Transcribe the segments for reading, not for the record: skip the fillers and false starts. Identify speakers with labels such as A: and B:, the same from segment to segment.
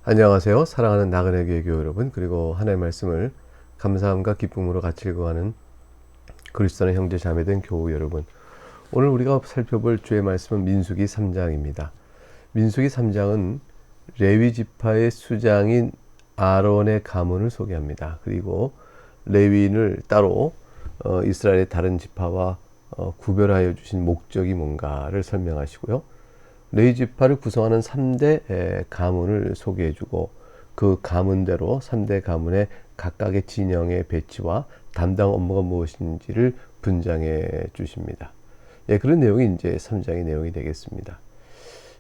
A: 안녕하세요. 사랑하는 나그네 교회 여러분, 그리고 하나님의 말씀을 감사함과 기쁨으로 같이 읽어가는 그리스도의 형제 자매된 교우 여러분. 오늘 우리가 살펴볼 주의 말씀은 민수기 3장입니다. 민수기 3장은 레위 지파의 수장인 아론의 가문을 소개합니다. 그리고 레위인을 따로 이스라엘의 다른 지파와 구별하여 주신 목적이 뭔가를 설명하시고요. 레위 지파를 구성하는 3대 가문을 소개해주고 그 가문대로 3대 가문의 각각의 진영의 배치와 담당 업무가 무엇인지를 분장해 주십니다. 예, 그런 내용이 이제 3장의 내용이 되겠습니다.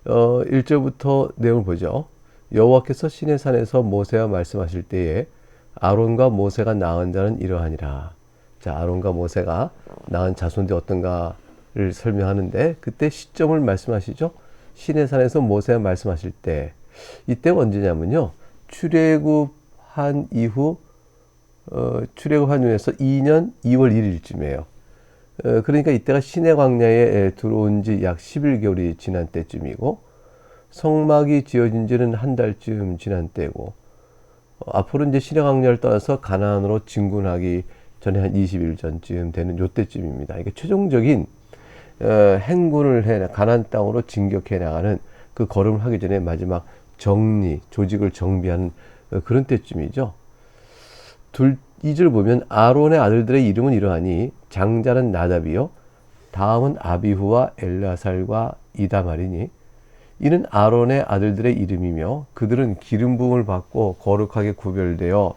A: 1절부터 내용을 보죠. 여호와께서 시내산에서 모세와 말씀하실 때에 아론과 모세가 낳은 자는 이러하니라. 자, 아론과 모세가 낳은 자손들이 어떤가를 설명하는데 그때 시점을 말씀하시죠. 시내산에서 모세와 말씀하실 때, 이때가 언제냐면요, 출애굽한 이후 출애굽한 후에서 2년 2월 1일쯤이에요. 그러니까 이때가 시내 광야에 들어온 지 약 11개월이 지난 때쯤이고, 성막이 지어진 지는 한 달쯤 지난 때고, 앞으로 이제 시내 광야를 떠나서 가나안으로 진군하기 전에 한 20일 전쯤 되는 요때쯤입니다. 이게 최종적인 행군을 해 가나안 땅으로 진격해 나가는 그 걸음을 하기 전에 마지막 정리, 조직을 정비하는 그런 때쯤이죠. 2절 보면 아론의 아들들의 이름은 이러하니 장자는 나답이요 다음은 아비후와 엘라살과 이다말이니 이는 아론의 아들들의 이름이며 그들은 기름 부음을 받고 거룩하게 구별되어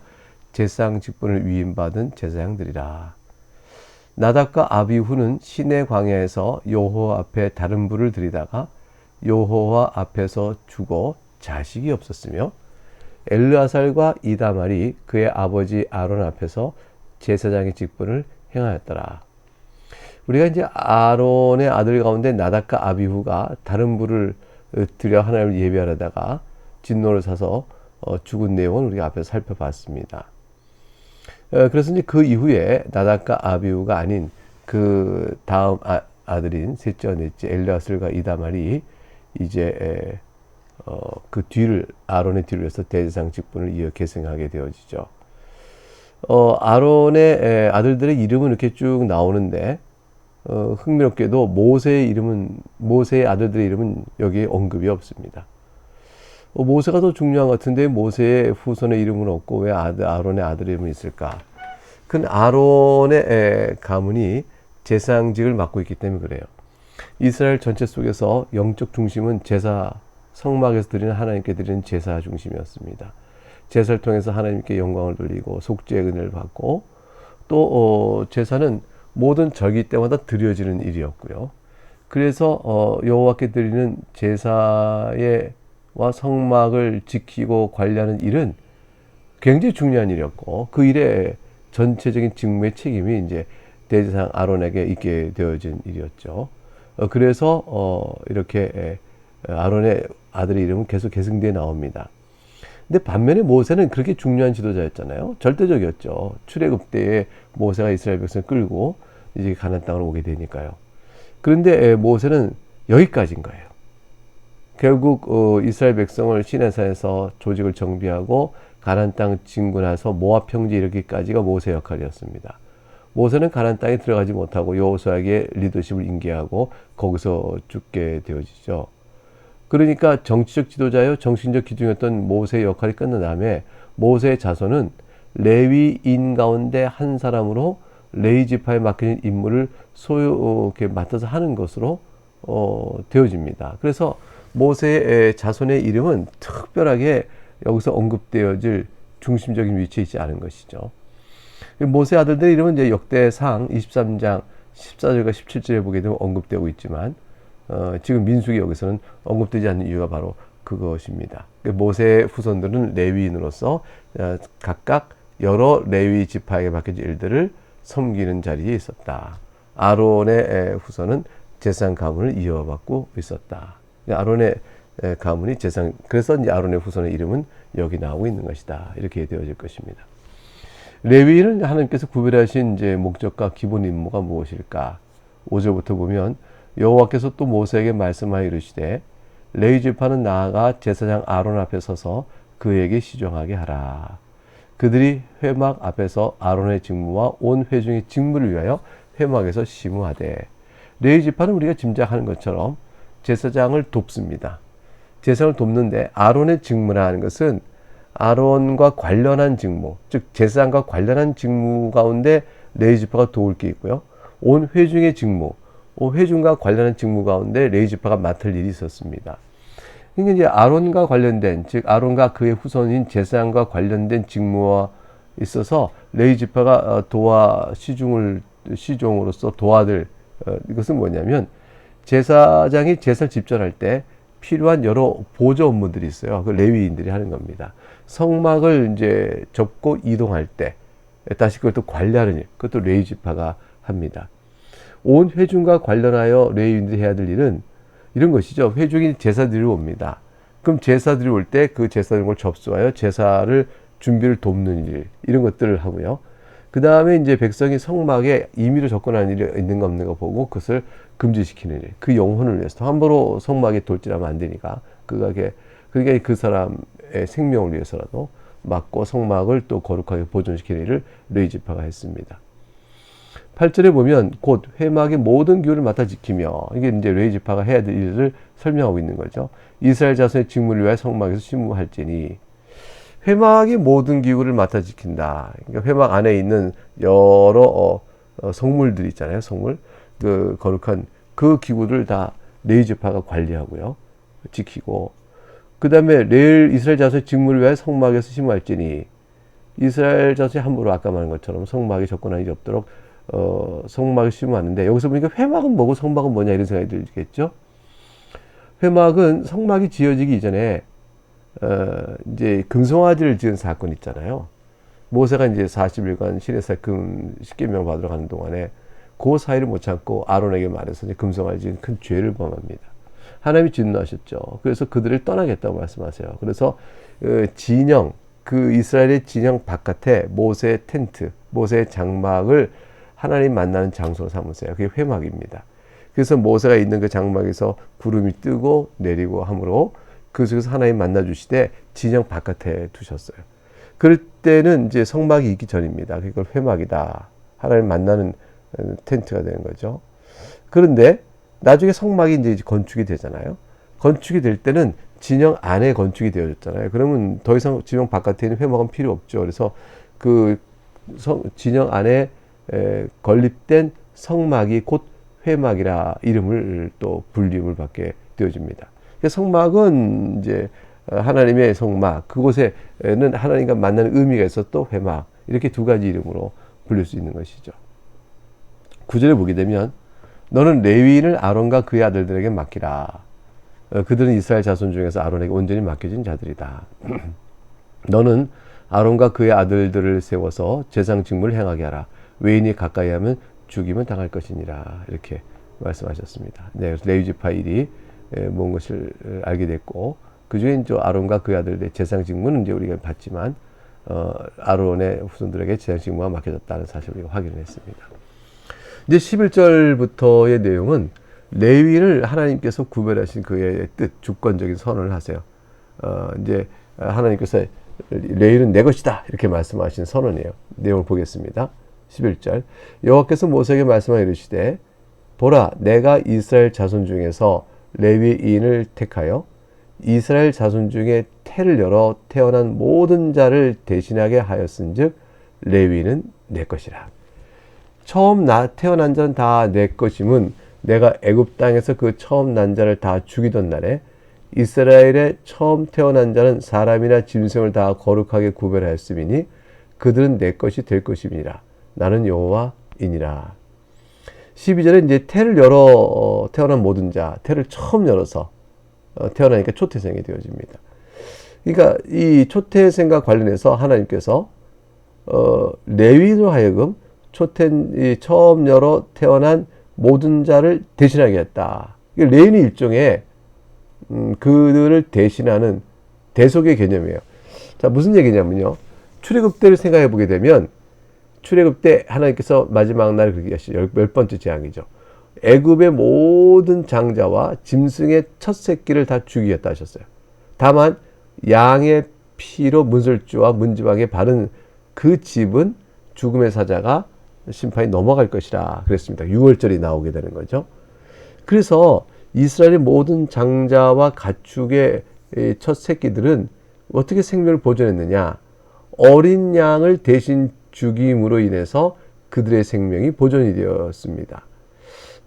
A: 제사장 직분을 위임받은 제사장들이라. 나답과 아비후는 시내 광야에서 여호와 앞에 다른 불을 들이다가 여호와 앞에서 죽어 자식이 없었으며 엘르아살과 이다말이 그의 아버지 아론 앞에서 제사장의 직분을 행하였더라. 우리가 이제 아론의 아들 가운데 나답과 아비후가 다른 불을 들여 하나님을 예배하려다가 진노를 사서 죽은 내용을 우리가 앞에서 살펴봤습니다. 그래서 이제 그 이후에 나답과 아비후가 아닌 그 다음 아들인 셋째, 넷째 엘르아살과 이다말이 이제 그 뒤를 아론의 뒤를 해서 대제사장 직분을 이어 계승하게 되어지죠. 아론의 아들들의 이름은 이렇게 쭉 나오는데 흥미롭게도 모세의 아들들의 이름은 여기에 언급이 없습니다. 모세가 더 중요한 것 같은데 모세의 후손의 이름은 없고 왜 아론의 아들의 이름이 있을까? 그건 아론의 가문이 제사장직을 맡고 있기 때문에 그래요. 이스라엘 전체 속에서 영적 중심은 제사, 성막에서 드리는 하나님께 드리는 제사 중심이었습니다. 제사를 통해서 하나님께 영광을 돌리고 속죄의 은혜를 받고 또 제사는 모든 절기 때마다 드려지는 일이었고요. 그래서 여호와께 드리는 제사와 성막을 지키고 관리하는 일은 굉장히 중요한 일이었고 그 일의 전체적인 직무의 책임이 이제 대제사장 아론에게 있게 되어진 일이었죠. 그래서 이렇게 아론의 아들의 이름은 계속 계승되어 나옵니다. 근데 반면에 모세는 그렇게 중요한 지도자였잖아요. 절대적이었죠. 출애굽 때에 모세가 이스라엘 백성을 끌고 이제 가나안 땅으로 오게 되니까요. 그런데 모세는 여기까지인 거예요. 결국 이스라엘 백성을 시내산에서 조직을 정비하고 가나안 땅 진군해서 모압 평지에 이르기까지가 모세 역할이었습니다. 모세는 가나안 땅에 들어가지 못하고 여호수아에게 리더십을 인계하고 거기서 죽게 되어지죠. 그러니까 정치적 지도자요 정신적 기둥이었던 모세의 역할이 끝난 다음에 모세의 자손은 레위인 가운데 한 사람으로 레위 지파에 맡겨진 임무를 이렇게 맡아서 하는 것으로 되어집니다. 그래서 모세의 자손의 이름은 특별하게 여기서 언급되어질 중심적인 위치에 있지 않은 것이죠. 모세 아들들의 이름은 이제 역대상 23장 14절과 17절에 보게 되면 언급되고 있지만 지금 민수기 여기서는 언급되지 않는 이유가 바로 그것입니다. 모세의 후손들은 레위인으로서 각각 여러 레위 지파에게 맡겨진 일들을 섬기는 자리에 있었다. 아론의 후손은 제사장 가문을 이어받고 있었다. 아론의 가문이 제사장, 그래서 이제 아론의 후손의 이름은 여기 나오고 있는 것이다. 이렇게 되어질 것입니다. 레위인은 하나님께서 구별하신 이제 목적과 기본 임무가 무엇일까? 5절부터 보면 여호와께서 또 모세에게 말씀하여 이르시되 레위 지파는 나아가 제사장 아론 앞에 서서 그에게 시종하게 하라. 그들이 회막 앞에서 아론의 직무와 온 회중의 직무를 위하여 회막에서 심우하되. 레위 지파는 우리가 짐작하는 것처럼 제사장을 돕습니다. 제사장을 돕는데 아론의 직무라는 것은 아론과 관련한 직무, 즉 제사장과 관련한 직무 가운데 레위 지파가 도울 게 있고요. 온 회중의 직무, 회중과 관련한 직무 가운데 레위 지파가 맡을 일이 있었습니다. 그러니까 이제 아론과 관련된, 즉 아론과 그의 후손인 제사장과 관련된 직무와 있어서 레위 지파가 시종으로서 도와줄 이것은 뭐냐면 제사장이 제사를 집전할 때 필요한 여러 보조 업무들이 있어요. 그 레위인들이 하는 겁니다. 성막을 이제 접고 이동할 때 다시 그걸 또 관리하는 일, 그것도 레위 지파가 합니다. 온 회중과 관련하여 레위인들이 해야 될 일은 이런 것이죠. 회중이 제사 드리러 옵니다. 그럼 제사 드리러 올 때 그 제사 드리는 걸 접수하여 제사를 준비를 돕는 일, 이런 것들을 하고요. 그 다음에 이제 백성이 성막에 임의로 접근하는 일이 있는가 없는가 보고 그것을 금지시키는 일, 그 영혼을 위해서 함부로 성막에 돌진하면 안 되니까 그러니까 그 사람의 생명을 위해서라도 막고 성막을 또 거룩하게 보존시키는 일을 레위 지파가 했습니다. 8절에 보면 곧 회막의 모든 규를 맡아 지키며, 이게 이제 레위 지파가 해야 될 일을 설명하고 있는 거죠. 이스라엘 자손의 직무를 위하여 성막에서 심우할지니. 회막의 모든 기구를 맡아 지킨다. 그러니까 회막 안에 있는 여러 성물들 있잖아요. 성물, 그 거룩한 그 기구를 다 레위 지파가 관리하고요, 지키고. 그 다음에 이스라엘 자손의 직무를 위하여 성막에서 심우할지니. 이스라엘 자손이 함부로 아까 말한 것처럼 성막에 접근하는 일이 없도록 성막을 심우하는데, 여기서 보니까 회막은 뭐고 성막은 뭐냐 이런 생각이 들겠죠. 회막은 성막이 지어지기 이전에 이제 금송아지를 지은 사건 있잖아요. 모세가 이제 40일간 시내살 십계명 받으러 가는 동안에 그 사이를 못 참고 아론에게 말해서 이제 금송아지 지은 큰 죄를 범합니다. 하나님이 진노하셨죠. 그래서 그들을 떠나겠다고 말씀하세요. 그래서 진영, 그 이스라엘의 진영 바깥에 모세의 텐트, 모세의 장막을 하나님 만나는 장소로 삼으세요. 그게 회막입니다. 그래서 모세가 있는 그 장막에서 구름이 뜨고 내리고 함으로 그 속에서 하나님 만나 주시되 진영 바깥에 두셨어요. 그럴 때는 이제 성막이 있기 전입니다. 그걸 회막이다. 하나님 만나는 텐트가 되는 거죠. 그런데 나중에 성막이 이제 건축이 되잖아요. 건축이 될 때는 진영 안에 건축이 되어졌잖아요. 그러면 더 이상 진영 바깥에 있는 회막은 필요 없죠. 그래서 그 진영 안에 건립된 성막이 곧 회막이라 이름을 또 불림을 받게 되어집니다. 성막은 이제 하나님의 성막, 그곳에는 하나님과 만나는 의미가 있어 또 회막, 이렇게 두 가지 이름으로 불릴 수 있는 것이죠. 9절에 보게 되면 너는 레위인을 아론과 그의 아들들에게 맡기라. 그들은 이스라엘 자손 중에서 아론에게 온전히 맡겨진 자들이다. 너는 아론과 그의 아들들을 세워서 제사장 직무를 행하게 하라. 외인이 가까이 하면 죽임을 당할 것이니라. 이렇게 말씀하셨습니다. 네, 그래서 레위 지파 일이 뭔 것을 알게 됐고, 그 중에 이제 아론과 그의 아들들의 제사장 직무는 이제 우리가 봤지만 아론의 후손들에게 제사장 직무가 맡겨졌다는 사실을 우리가 확인을 했습니다. 이제 11절부터의 내용은 레위를 하나님께서 구별하신 그의 뜻, 주권적인 선언을 하세요. 이제 하나님께서 레위는 내 것이다 이렇게 말씀하신 선언이에요. 내용을 보겠습니다. 11절 여호와께서 모세에게 말씀하여 이르시되 보라 내가 이스라엘 자손 중에서 레위인을 택하여 이스라엘 자손 중에 태를 열어 태어난 모든 자를 대신하게 하였은즉 레위는 내 것이라. 처음 태어난 자는 다 내 것임은 내가 애굽 땅에서 그 처음 난 자를 다 죽이던 날에 이스라엘의 처음 태어난 자는 사람이나 짐승을 다 거룩하게 구별하였음이니 그들은 내 것이 될 것임이니라. 나는 여호와이니라. 12절에 이제 태를 열어 태어난 모든 자, 태를 처음 열어서 태어나니까 초태생이 되어집니다. 그러니까 이 초태생과 관련해서 하나님께서 레위인으로 하여금 처음 열어 태어난 모든 자를 대신하게 했다. 레위인이 일종의 그들을 대신하는 대속의 개념이에요. 자, 무슨 얘기냐면요. 출애굽 때를 생각해 보게 되면 출애굽 때 하나님께서 마지막 날 그렇게 하시죠. 10번째 재앙이죠. 애굽의 모든 장자와 짐승의 첫 새끼를 다 죽이겠다 하셨어요. 다만 양의 피로 문설주와 문지방에 바른 그 집은 죽음의 사자가 심판이 넘어갈 것이라 그랬습니다. 6월절이 나오게 되는 거죠. 그래서 이스라엘의 모든 장자와 가축의 첫 새끼들은 어떻게 생명을 보존했느냐? 어린 양을 대신 죽임으로 인해서 그들의 생명이 보존이 되었습니다.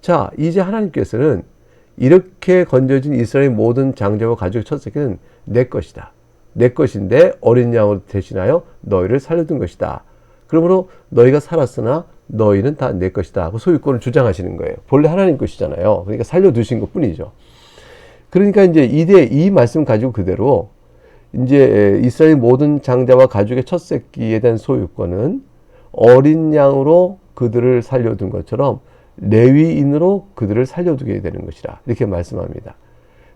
A: 자, 이제 하나님께서는 이렇게 건져진 이스라엘의 모든 장자와 가족의 첫 새끼는 내 것이다. 내 것인데 어린 양으로 대신하여 너희를 살려둔 것이다. 그러므로 너희가 살았으나 너희는 다 내 것이다 하고 소유권을 주장하시는 거예요. 본래 하나님 것이잖아요. 그러니까 살려두신 것 뿐이죠. 그러니까 이제 이 말씀 가지고 그대로 이제 이스라엘 모든 장자와 가족의 첫 새끼에 대한 소유권은 어린 양으로 그들을 살려둔 것처럼 레위인으로 그들을 살려두게 되는 것이라 이렇게 말씀합니다.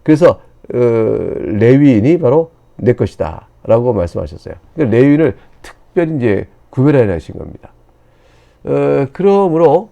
A: 그래서 레위인이 바로 내 것이다 라고 말씀하셨어요. 그러니까 레위인을 특별히 이제 구별해 하신 겁니다. 그러므로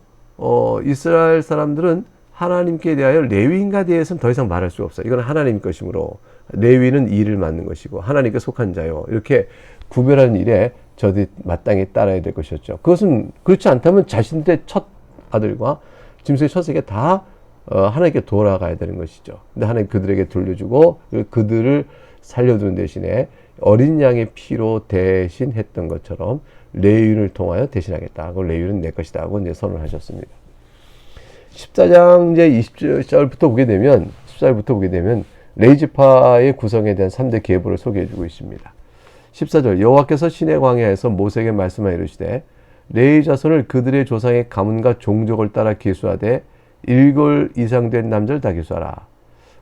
A: 이스라엘 사람들은 하나님께 대하여 레위인과 대해서는 더 이상 말할 수 없어요. 이건 하나님 것이므로 레위는 일을 맡는 것이고 하나님께 속한 자요. 이렇게 구별하는 일에 저들이 마땅히 따라야 될 것이었죠. 그것은 그렇지 않다면 자신들의 첫 아들과 짐승의 첫 새끼가 다 하나님께 돌아가야 되는 것이죠. 근데 하나님 그들에게 돌려주고 그들을 살려두는 대신에 어린 양의 피로 대신했던 것처럼 레위인을 통하여 대신하겠다. 그 레위인은 내 것이다 하고 이제 선언을 하셨습니다. 14장 이제 20절부터 보게 되면 14절부터 보게 되면 레위 지파의 구성에 대한 3대 계보를 소개해 주고 있습니다. 14절 여호와께서 시내 광야에서 모세에게 말씀하여 이르시되 레위 자손을 그들의 조상의 가문과 종족을 따라 계수하되 7 이상 된 남자를 다 계수하라.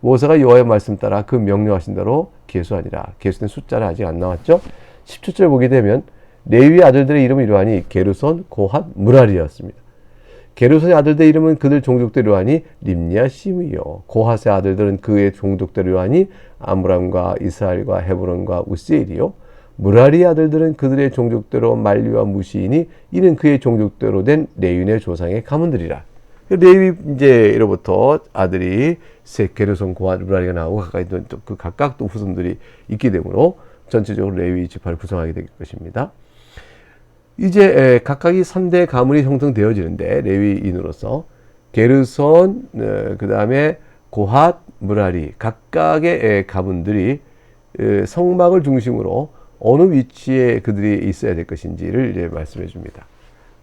A: 모세가 여호와의 말씀 따라 그 명령하신 대로 계수하니라. 계수된 숫자는 아직 안 나왔죠. 17절 보게 되면 레위 아들들의 이름은 이러하니 게르손, 고핫, 무라리였습니다. 게르손의 아들들의 이름은 그들 종족대로 하니 림니아, 시므이요. 고핫의 아들들은 그의 종족대로 하니 아므람과 이스라엘과 헤브론과 우시엘이요. 무라리 아들들은 그들의 종족대로 말리와 무시이니 이는 그의 종족대로 된 레위인의 조상의 가문들이라. 레위 이제로부터 아들이 게르손, 고핫, 무라리가 나오고 가까이 그 각각 또 후손들이 있게 되므로 전체적으로 레위 지파를 구성하게 될 것입니다. 이제 각각이 3대 가문이 형성되어지는데 레위인으로서 게르손, 그 다음에 고핫, 무라리 각각의 가문들이 성막을 중심으로 어느 위치에 그들이 있어야 될 것인지를 이제 말씀해 줍니다.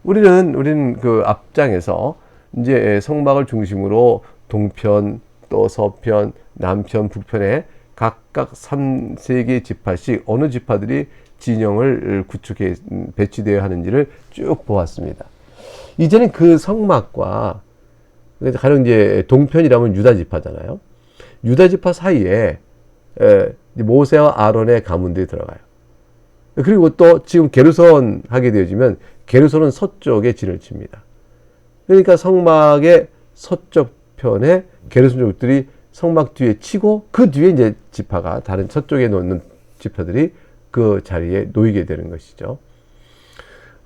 A: 우리는 그 앞장에서 이제 성막을 중심으로 동편, 또 서편, 남편, 북편에 각각 3-4개 지파씩 어느 지파들이 진영을 구축해 배치되어야 하는지를 쭉 보았습니다. 이제는 그 성막과 가령 이제 동편이라면 유다 지파잖아요. 유다 지파 사이에 모세와 아론의 가문들이 들어가요. 그리고 또 지금 게르손 하게 되어지면 게르손은 서쪽에 진을 칩니다. 그러니까 성막의 서쪽 편에 게르손 족들이 성막 뒤에 치고 그 뒤에 이제 지파가 다른 서쪽에 놓는 지파들이 그 자리에 놓이게 되는 것이죠.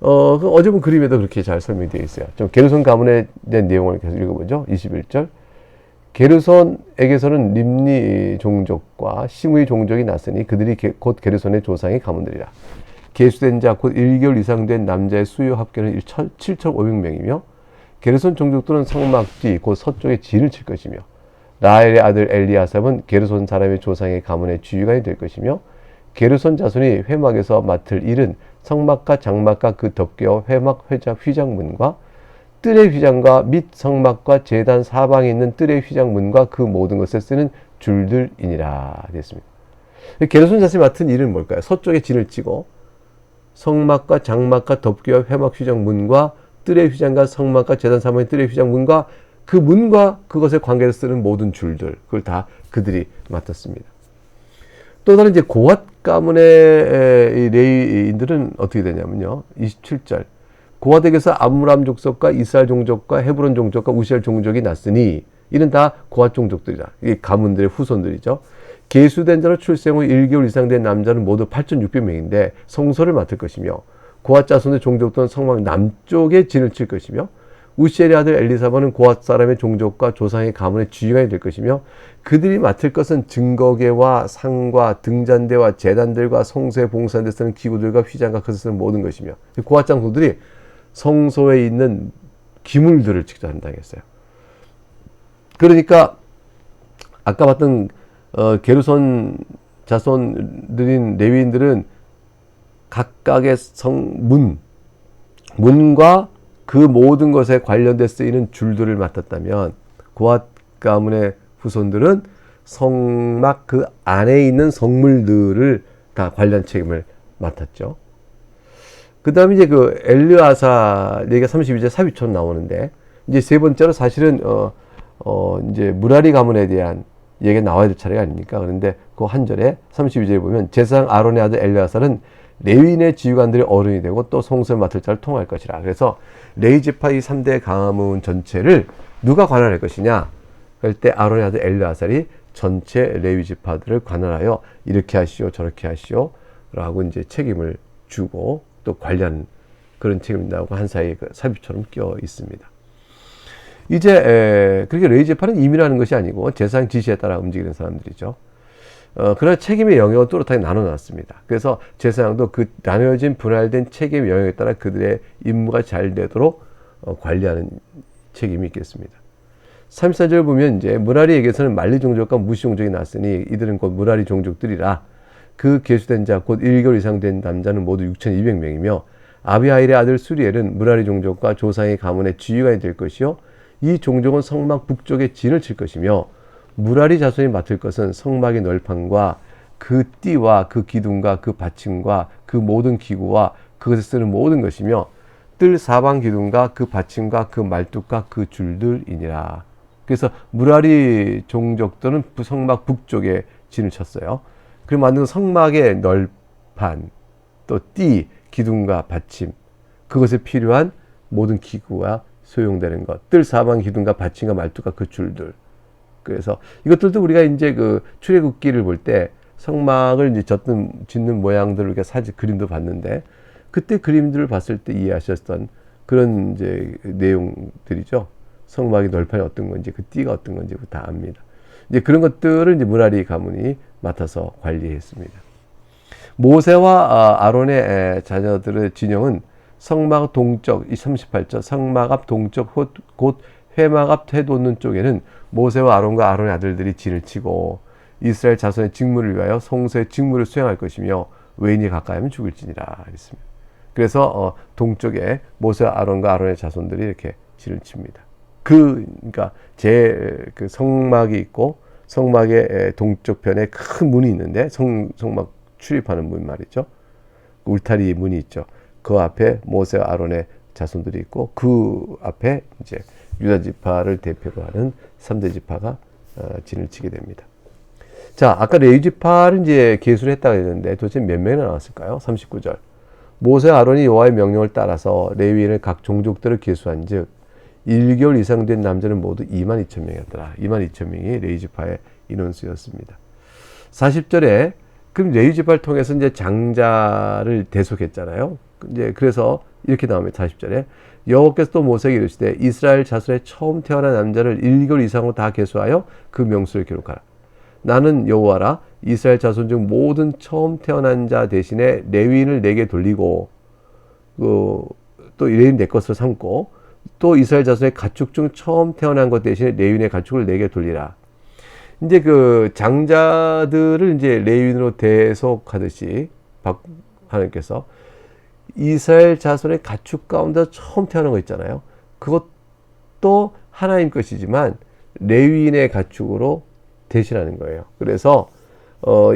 A: 어제 본 그림에도 그렇게 잘 설명되어 있어요. 좀 게르손 가문에 대한 내용을 계속 읽어보죠. 21절. 게르손에게서는 림니 종족과 시므이 종족이 났으니 그들이 곧 게르손의 조상의 가문들이라. 계수된 자 곧 1개월 이상 된 남자의 수요 합계는 7,500명이며 게르손 종족들은 성막 뒤 곧 서쪽에 진을 칠 것이며 라헬의 아들 엘리아삽은 게르손 사람의 조상의 가문의 주유관이 될 것이며 게르손 자손이 회막에서 맡을 일은 성막과 장막과 그 덮개와 회막 휘장문과 뜰의 휘장과 및 성막과 제단 사방에 있는 뜰의 휘장문과 그 모든 것을 쓰는 줄들이니라 됐습니다. 게르손 자손이 맡은 일은 뭘까요? 서쪽에 진을 치고 성막과 장막과 덮개와 회막 휘장문과 뜰의 휘장과 성막과 제단 사방에 뜰의 휘장문과 그 문과 그것에 관계해서 쓰는 모든 줄들 그걸 다 그들이 맡았습니다. 또 다른 이제 고핫 가문의 레위인들은 어떻게 되냐면요. 27절. 고핫에게서 아므람 족속과 이스라엘 종족과 헤브론 종족과 우시엘 종족이 났으니 이는 다 고핫 종족들이다. 이 가문들의 후손들이죠. 계수된 자로 출생 후 1개월 이상 된 남자는 모두 8,600명인데 성소를 맡을 것이며 고핫 자손의 종족들은 성막 남쪽에 진을 칠 것이며 우시엘의 아들 엘리사바는 고앗 사람의 종족과 조상의 가문의 지휘관이 될 것이며 그들이 맡을 것은 증거계와 상과 등잔대와 제단들과 성소에 봉사하는 데 쓰는 기구들과 휘장과 그것을 쓰는 모든 것이며 고앗 장수들이 성소에 있는 기물들을 직접 담당했어요. 그러니까 아까 봤던 게르손 자손들인 레위인들은 각각의 문과 그 모든 것에 관련돼 쓰이는 줄들을 맡았다면 고앗 가문의 후손들은 성막 그 안에 있는 성물들을 다 관련 책임을 맡았죠. 그 다음에 이제 그 엘르아사 얘기가 32절 삽입처럼 나오는데 이제 세 번째로 사실은 이제 무라리 가문에 대한 얘기가 나와야 될 차례가 아닙니까? 그런데 그 한 절에 32절에 보면 제사장 아론의 아들 엘르아사는 레위인의 지휘관들의 어른이 되고 또 성소를 맡을 자를 통할 것이라. 그래서 레위 지파 이 3대 가문 전체를 누가 관할할 것이냐? 그럴 때 아론의 아들 엘르아살이 전체 레위 지파들을 관할하여 이렇게 하시오 저렇게 하시오 라고 이제 책임을 주고 또 관리하는 그런 책임이 나오고 한 사이에 그 삽입처럼 껴 있습니다. 이제 그렇게 레위 지파는 임의라는 것이 아니고 제사장 지시에 따라 움직이는 사람들이죠. 그러나 책임의 영역은 또렷하게 나눠놨습니다. 그래서 제사장도 그 나누어진 분할된 책임의 영역에 따라 그들의 임무가 잘 되도록 관리하는 책임이 있겠습니다. 34절 보면 이제 무라리에게서는 말리 종족과 무시 종족이 났으니 이들은 곧 무라리 종족들이라. 그 계수된 자 곧 1개월 이상 된 남자는 모두 6,200명이며 아비하일의 아들 수리엘은 무라리 종족과 조상의 가문의 지휘관이 될 것이요 이 종족은 성막 북쪽에 진을 칠 것이며 무라리 자손이 맡을 것은 성막의 널판과 그 띠와 그 기둥과 그 받침과 그 모든 기구와 그것을 쓰는 모든 것이며 뜰 사방 기둥과 그 받침과 그 말뚝과 그 줄들이니라. 그래서 무라리 종족들은 성막 북쪽에 진을 쳤어요. 그리고 만든 성막의 널판, 또 띠, 기둥과 받침, 그것에 필요한 모든 기구와 소용되는 것, 뜰 사방 기둥과 받침과 말뚝과 그 줄들. 그래서 이것들도 우리가 이제 그 출애굽기를 볼 때 성막을 이제 짓는 모양들을 우리가 사진 그림도 봤는데 그때 그림들을 봤을 때 이해하셨던 그런 이제 내용들이죠. 성막의 널판이 어떤 건지 그 띠가 어떤 건지 다 압니다. 이제 그런 것들을 이제 무라리 가문이 맡아서 관리했습니다. 모세와 아론의 자녀들의 진영은 성막 동쪽, 이 38절 성막 앞 동쪽 곧 회막 앞 해돋는 쪽에는 모세와 아론과 아론의 아들들이 진을 치고 이스라엘 자손의 직무를 위하여 성소의 직무를 수행할 것이며 외인이 가까이 하면 죽을지니라 했습니다. 그래서 동쪽에 모세와 아론과 아론의 자손들이 이렇게 진을 칩니다. 그러니까 그 성막이 있고 성막의 동쪽편에 큰 문이 있는데 성막 출입하는 문 말이죠. 울타리 문이 있죠. 그 앞에 모세와 아론의 자손들이 있고 그 앞에 이제 유다 지파를 대표로 하는 3대 지파가 진을 치게 됩니다. 자, 아까 레위 지파를 이제 계수를 했다고 했는데 도대체 몇 명이나 나왔을까요? 39절. 모세와 아론이 여호와의 명령을 따라서 레위인을 각 종족들을 계수한즉 1개월 이상 된 남자는 모두 22,000명이었더라. 22,000명이 레위 지파의 인원수였습니다. 40절에 그럼 레위 지파를 통해서 이제 장자를 대속했잖아요. 이제 그래서 이렇게 나옵니다. 40절에 여호와께서 또 모세에게 이르시되 이스라엘 자손의 처음 태어난 남자를 1개월 이상으로 다 계수하여 그 명수를 기록하라. 나는 여호와라. 이스라엘 자손 중 모든 처음 태어난 자 대신에 레위인을 내게 돌리고 또 레위인 내 것을 삼고 또 이스라엘 자손의 가축 중 처음 태어난 것 대신에 레위인의 가축을 내게 돌리라. 이제 그 장자들을 이제 레위인으로 대속하듯이 하나님께서 이스라엘 자손의 가축 가운데 처음 태어난 거 있잖아요. 그것도 하나님 것이지만 레위인의 가축으로 대신하는 거예요. 그래서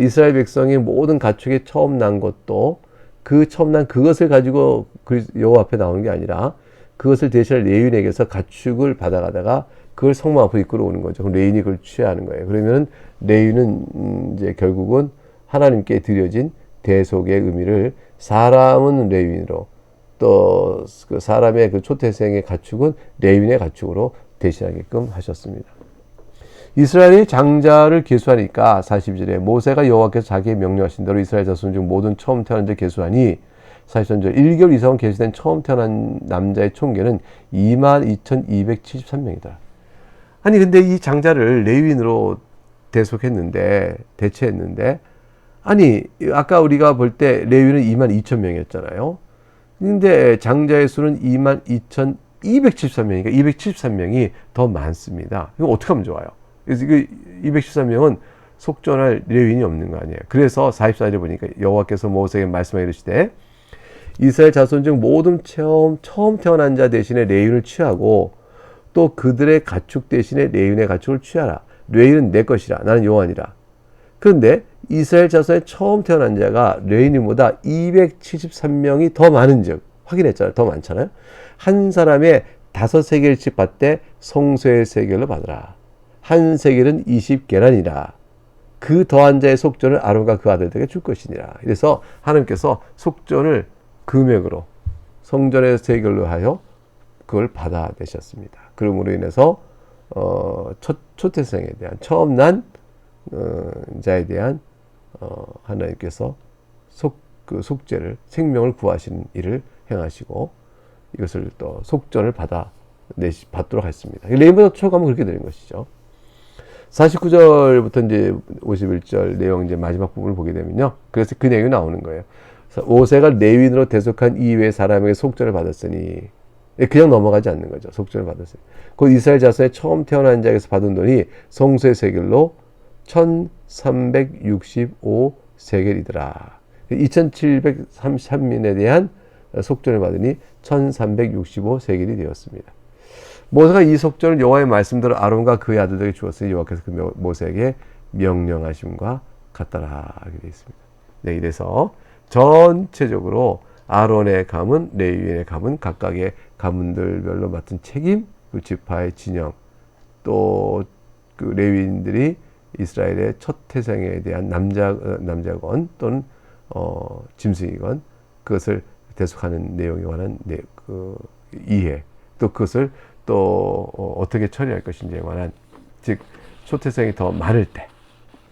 A: 이스라엘 백성이 모든 가축에 처음 난 것도 그 처음 난 그것을 가지고 여호와 앞에 나오는 게 아니라 그것을 대신할 레위인에게서 가축을 받아가다가 그걸 성막 앞으로 이끌어오는 거죠. 그럼 레위인이 그걸 취하는 거예요. 그러면 레위인은 이제 결국은 하나님께 드려진 대속의 의미를 사람은 레위인으로 또 그 사람의 그 초태생의 가축은 레위인의 가축으로 대신하게끔 하셨습니다. 이스라엘이 장자를 계수하니까 42절에 모세가 여호와께서 자기의 명령하신 대로 이스라엘 자손 중 모든 처음 태어난 자 계수하니 43절 1개월 이상 계시된 처음 태어난 남자의 총계는 22,273명이다. 아니 근데 이 장자를 레위인으로 대체했는데 아니 아까 우리가 볼 때 레위는 22,000명이었잖아요. 근데 장자의 수는 22,273명이니까 273명이 더 많습니다. 이거 어떻게 하면 좋아요? 그래서 그 273명은 속전할 레위인이 없는 거 아니에요. 그래서 44절에 보니까 여호와께서 모세에게 말씀하여 이르시되 이스라엘 자손 중 모든 처음 태어난 자 대신에 레위인을 취하고 또 그들의 가축 대신에 레위인의 가축을 취하라. 레위인은 내 것이라. 나는 여호와니라. 그런데 이스라엘 자손의 처음 태어난 자가 레위인보다 273명이 더 많은즉 확인했잖아요. 더 많잖아요. 한 사람의 5세겔씩 받되 성소의 세겔로 받으라. 한 세겔은 20게란이라. 그 더한 자의 속전을 아론과 그 아들들에게 줄 것이니라. 그래서 하나님께서 속전을 금액으로 성전의 세겔로 하여 그걸 받아내셨습니다. 그러므로 인해서 초태생에 대한 처음 난 자에 대한 하나님께서 속죄를 생명을 구하시는 일을 행하시고 이것을 또 속전을 받도록 했습니다. 레위인보다 초가면 그렇게 되는 것이죠. 49절부터 이제 51절 내용 이제 마지막 부분을 보게 되면요. 그래서 그 내용이 나오는 거예요. 모세가 레위인으로 대속한 이외의 사람에게 속전을 받았으니 그냥 넘어가지 않는 거죠. 속전을 받았으니 곧 이스라엘 자손의 처음 태어난 자에게서 받은 돈이 성소의 세겔로 1365세겔이더라. 2733민에 대한 속전을 받으니 1365세겔이 되었습니다. 모세가 이 속전을 여호와의 말씀대로 아론과 그의 아들들에게 주었으니 여호와께서 그 모세에게 명령하심과 같더라 하게 되어 있습니다. 네, 이래서 전체적으로 아론의 가문, 레위인의 가문, 각각의 가문들별로 맡은 책임, 그 지파의 진영, 또 그 레위인들이 이스라엘의 첫 태생에 대한 남자건 또는 짐승이건 그것을 대속하는 내용에 관한 이해, 또 그것을 또 어떻게 처리할 것인지에 관한, 즉 초태생이 더 많을 때,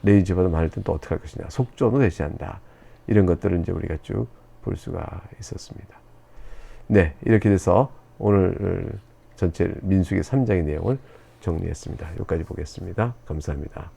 A: 레위 지파도 많을 때 또 어떻게 할 것이냐, 속전도 대시한다. 이런 것들을 이제 우리가 쭉 볼 수가 있었습니다. 네, 이렇게 돼서 오늘 전체 민수기 3장의 내용을 정리했습니다. 여기까지 보겠습니다. 감사합니다.